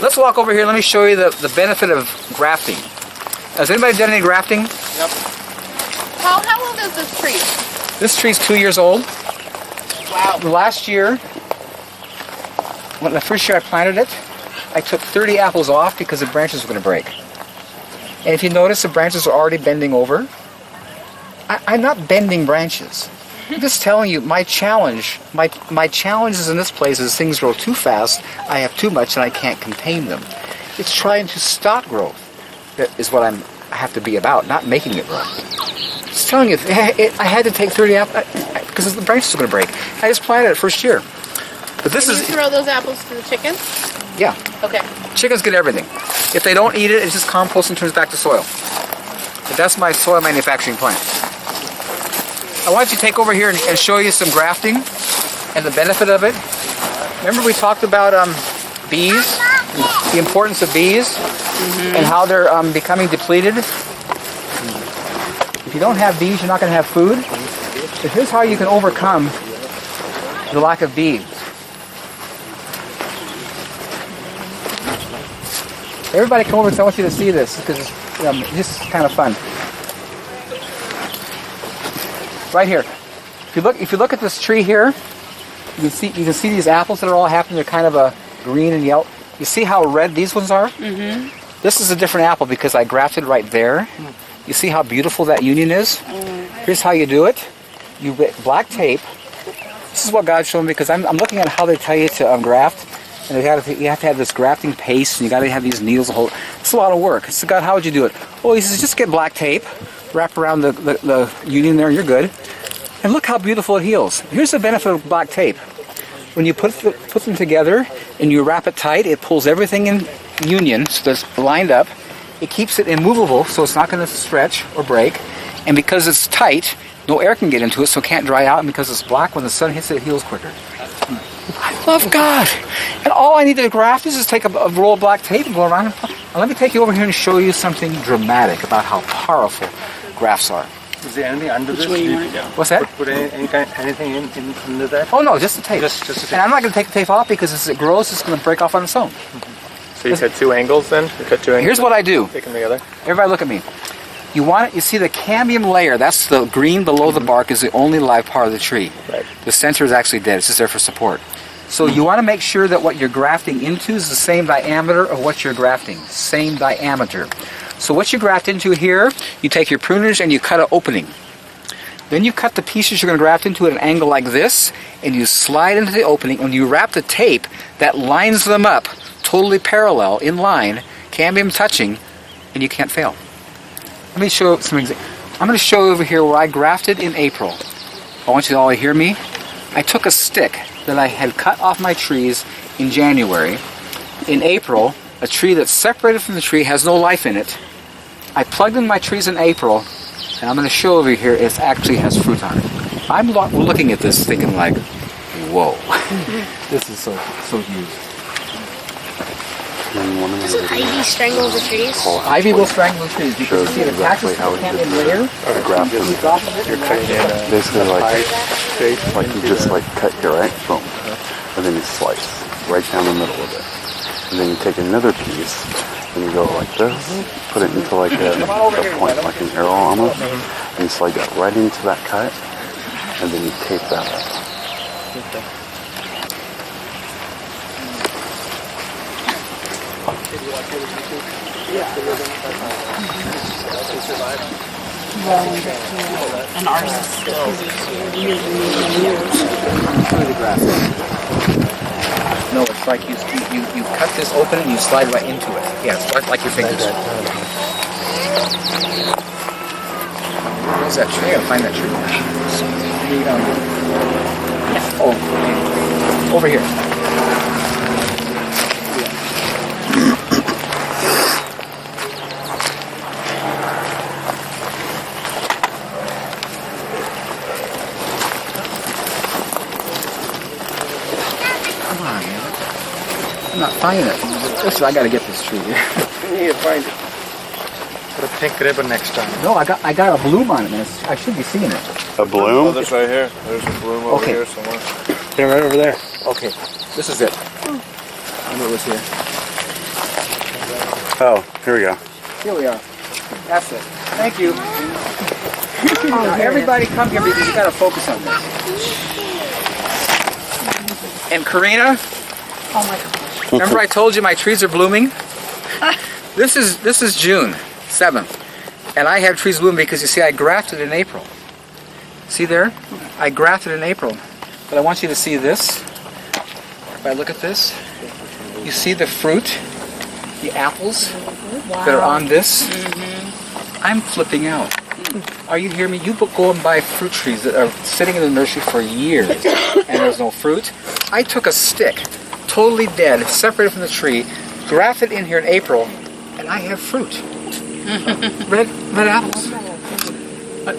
let's walk over here. Let me show you the benefit of grafting. Has anybody done any grafting? Yep. How old is this tree? This tree's 2 years old. Wow. Last year, when the first year I planted it, I took 30 apples off because the branches were going to break. And if you notice, the branches are already bending over. I'm not bending branches. I'm just telling you, my challenge is in this place is things grow too fast, I have too much, and I can't contain them. It's trying to stop growth. That is what I have to be about, not making it grow. Just telling you, I had to take 30 apples because the branches are going to break. I just planted it first year. But this Can you throw those apples to the chickens? Yeah. Okay. Chickens get everything. If they don't eat it, it's just compost and turns back to soil. But that's my soil manufacturing plant. I want you to take over here and show you some grafting and the benefit of it. Remember we talked about bees, the importance of bees, and how they're becoming depleted. If you don't have bees, you're not going to have food. But here's how you can overcome the lack of bees. Everybody come over because I want you to see this because it's just kind of fun. Right here. If you look at this tree here, you can see these apples that are all happening. They're kind of a green and yellow. You see how red these ones are? Mm-hmm. This is a different apple because I grafted right there. You see how beautiful that union is? Here's how you do it. You get black tape. This is what God showed me because I'm looking at how they tell you to graft. And you have to have this grafting paste, and you got to have these needles. It's a lot of work. So God, how would you do it? Well, he says, just get black tape, wrap around the union there, and you're good. And look how beautiful it heals. Here's the benefit of black tape. When you put them together and you wrap it tight, it pulls everything in union, so it's lined up. It keeps it immovable, so it's not going to stretch or break. And because it's tight, no air can get into it, so it can't dry out. And because it's black, when the sun hits it, it heals quicker. I love God. And all I need to graft is just take a roll of black tape and go around. And let me take you over here and show you something dramatic about how powerful grafts are. Is there anything under this? What's that? Put anything in under that? Oh no, just the tape. Just the tape. And I'm not going to take the tape off because as it grows, it's going to break off on its own. So you cut two angles then? You cut two angles. Here's what I do. Take them together. Everybody look at me. You see the cambium layer, that's the green below the bark, is the only live part of the tree. Right. The center is actually dead. It's just there for support. So you want to make sure that what you're grafting into is the same diameter of what you're grafting. Same diameter. So what you graft into here, you take your pruners and you cut an opening. Then you cut the pieces you're going to graft into at an angle like this, and you slide into the opening, and you wrap the tape that lines them up, totally parallel, in line, cambium touching, and you can't fail. Let me show some examples. I'm going to show you over here where I grafted in April. I want you to all hear me. I took a stick that I had cut off my trees in January. In April, a tree that's separated from the tree has no life in it. I plugged in my trees in April, and I'm going to show over here it actually has fruit on it. I'm looking at this thinking like, whoa, this is so huge. Doesn't ivy strangle the trees? Ivy will strangle the trees because you see the cactus cambium layer. Basically like you just cut here, right? Boom. And then you slice right down the middle of it. And then you take another piece and you go like this, put it into like a point, like an arrow almost, and you slide that right into that cut, and then you tape that up. An artist. No, it's like you cut this open and you slide right into it. Yeah, it's like your fingers. Where's that tree? I'll find that tree. Oh, over here. I'm not finding it. I gotta get this tree here. You need to find it. Put a pink ribbon next time. No, I got a bloom on it, man. I should be seeing it. A bloom? Oh, this right here. There's a bloom over here somewhere. Yeah, right over there. Okay, this is it. I knew it was here. Oh, here we go. Here we are. That's it. Thank you. Now everybody come here because you got to focus on this. And Karina, Oh my gosh. remember I told you my trees are blooming? This is June 7th. And I have trees blooming because you see I grafted in April. See there? I grafted in April. But I want you to see this. If I look at this, you see the fruit, the apples that are on this? I'm flipping out. Are you hearing me? You go and buy fruit trees that are sitting in the nursery for years and there's no fruit. I took a stick, totally dead, separated from the tree, grafted in here in April, and I have fruit. Red apples.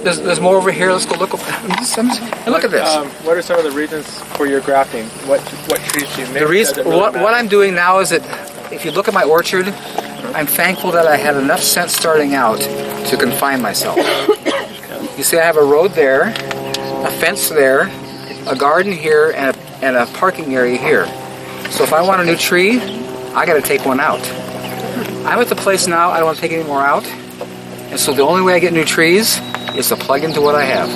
There's more over here. Let's go look. And look at this. What are some of the reasons for your grafting? What trees do you make? The reason, what I'm doing now is that if you look at my orchard, I'm thankful that I had enough sense starting out to confine myself. You see, I have a road there, a fence there, a garden here, and a parking area here. So if I want a new tree, I got to take one out. I'm at the place now, I don't want to take any more out. And so the only way I get new trees is to plug into what I have.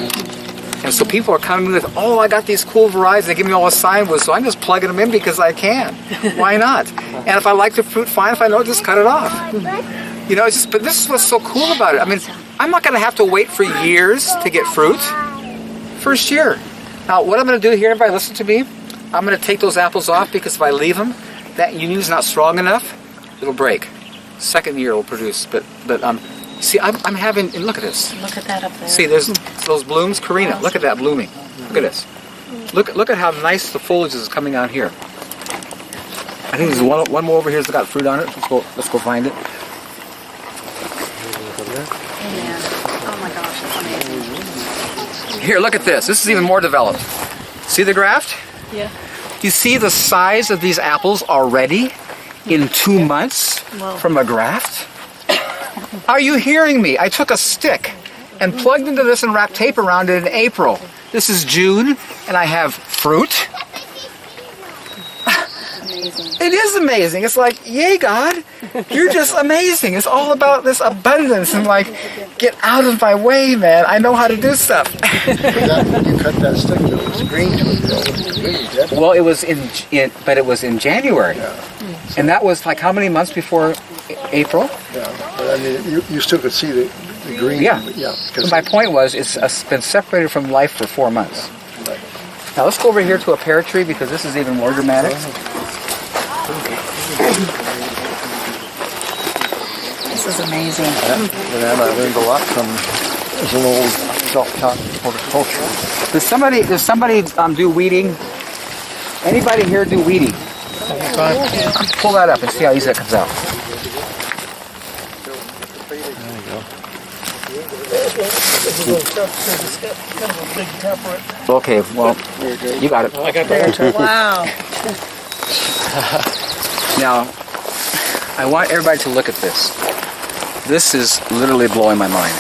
And so people are coming with, oh, I got these cool varieties, they give me all the sign with, so I'm just plugging them in because I can. Why not? And if I like the fruit, fine. If I don't, just cut it off. You know, it's just, but this is what's so cool about it. I mean, I'm not going to have to wait for years to get fruit. First year. Now, what I'm going to do here, everybody listen to me, I'm going to take those apples off because if I leave them, that union is not strong enough, it'll break. Second year will produce, but see, I'm having, and look at this. Look at that up there. See, there's those blooms. Karina, look at that blooming. Look at this. Look at how nice the foliage is coming out here. I think there's one more over here that's got fruit on it. Let's go find it. Yeah. Oh my gosh, that's amazing. Here, look at this. This is even more developed. See the graft? Yeah. Do you see the size of these apples already in 2 months from a graft? Are you hearing me? I took a stick and plugged into this and wrapped tape around it in April. This is June, and I have fruit. Amazing. It is amazing. It's like, yay, God, you're just amazing. It's all about this abundance and like, get out of my way, man. I know how to do stuff. You cut that stick till it was green to it. Well, it was but it was in January, and that was like how many months before April? Yeah, but I mean, you still could see the green. Yeah. Yeah. So my point was, it's been separated from life for 4 months. Now let's go over here to a pear tree because this is even more dramatic. This is amazing. And I learned a lot from as an old self-taught horticulturalist. Does somebody do weeding? Anybody here do weeding? Pull that up and see how easy that comes out. Okay, well, you got it. I got that. Wow. Now, I want everybody to look at this. This is literally blowing my mind.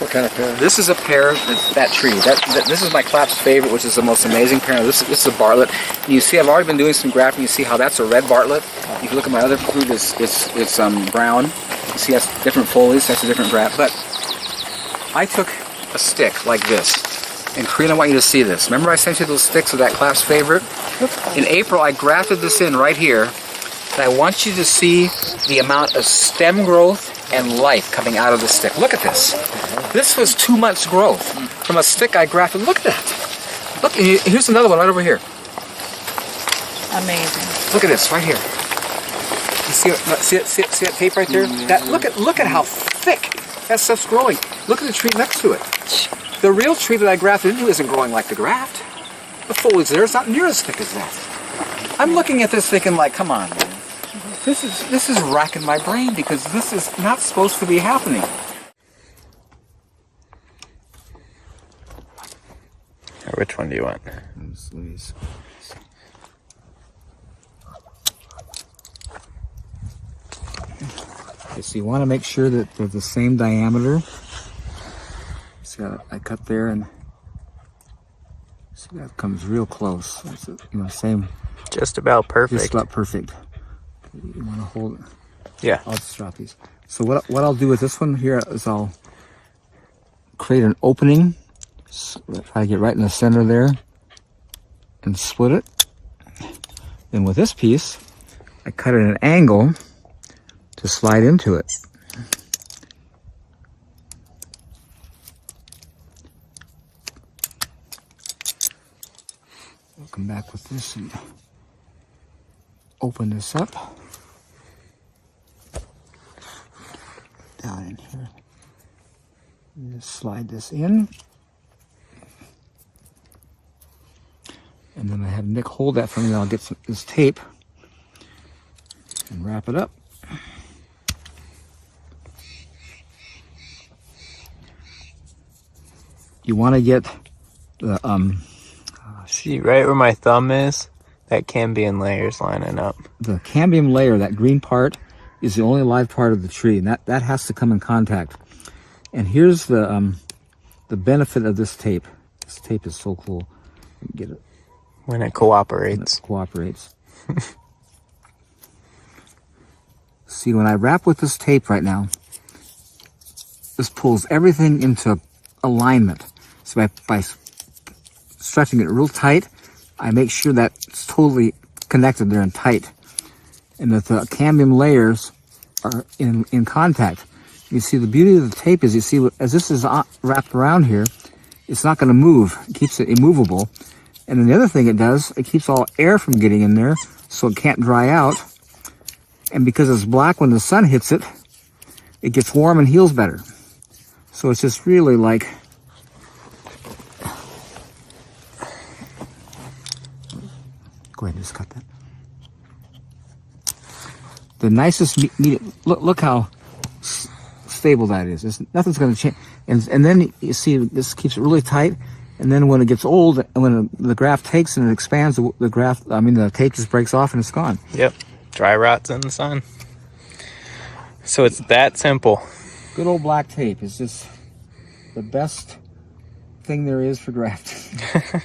What kind of pear? This is a pear, that tree. This is my clap's favorite, which is the most amazing pear. This is a Bartlett. And you see, I've already been doing some grafting. You see how that's a red Bartlett. If you look at my other fruit, it's brown. You see, that's different foliage. That's a different graft. But I took a stick like this. And Karina, I want you to see this. Remember I sent you those sticks of that clap's favorite? In April, I grafted this in right here. And I want you to see the amount of stem growth and life coming out of the stick. Look at this. This was 2 months growth from a stick I grafted. Look at that. Look, here's another one right over here. Amazing. Look at this right here. You see that tape right there? Look at how thick that stuff's growing. Look at the tree next to it. The real tree that I grafted into isn't growing like the graft. The foliage there is not near as thick as that. I'm looking at this thinking like, come on, man. This is racking my brain because this is not supposed to be happening. Which one do you want? Okay, so you want to make sure that they're the same diameter. See how I cut there, and see that comes real close. It's, same. Just about perfect. Just about perfect. You want to hold it? Yeah. I'll just drop these. So what I'll do with this one here is I'll create an opening. Try to get right in the center there and split it. Then with this piece, I cut it at an angle to slide into it. We'll come back with this and open this up. Down in here. Just slide this in. And then I have Nick hold that for me, and I'll get this tape and wrap it up. You want to get the See right where my thumb is? That cambium layer is lining up. The cambium layer, that green part, is the only live part of the tree, and that has to come in contact. And here's the benefit of this tape. This tape is so cool. Get it. When it cooperates. See, when I wrap with this tape right now, this pulls everything into alignment. So by stretching it real tight, I make sure that it's totally connected there and tight. And that the cambium layers are in contact. You see, the beauty of the tape is, you see, as this is wrapped around here, it's not going to move. It keeps it immovable. And then the other thing it does, it keeps all air from getting in there, so it can't dry out. And because it's black, when the sun hits it, it gets warm and heals better. So it's just really like... Go ahead and just cut that. The nicest medium... Look how stable that is. Nothing's going to change. And then you see, this keeps it really tight. And then when it gets old, when the graft takes and it expands, the tape just breaks off and it's gone. Yep. Dry rots in the sun. So it's that simple. Good old black tape is just the best thing there is for grafting.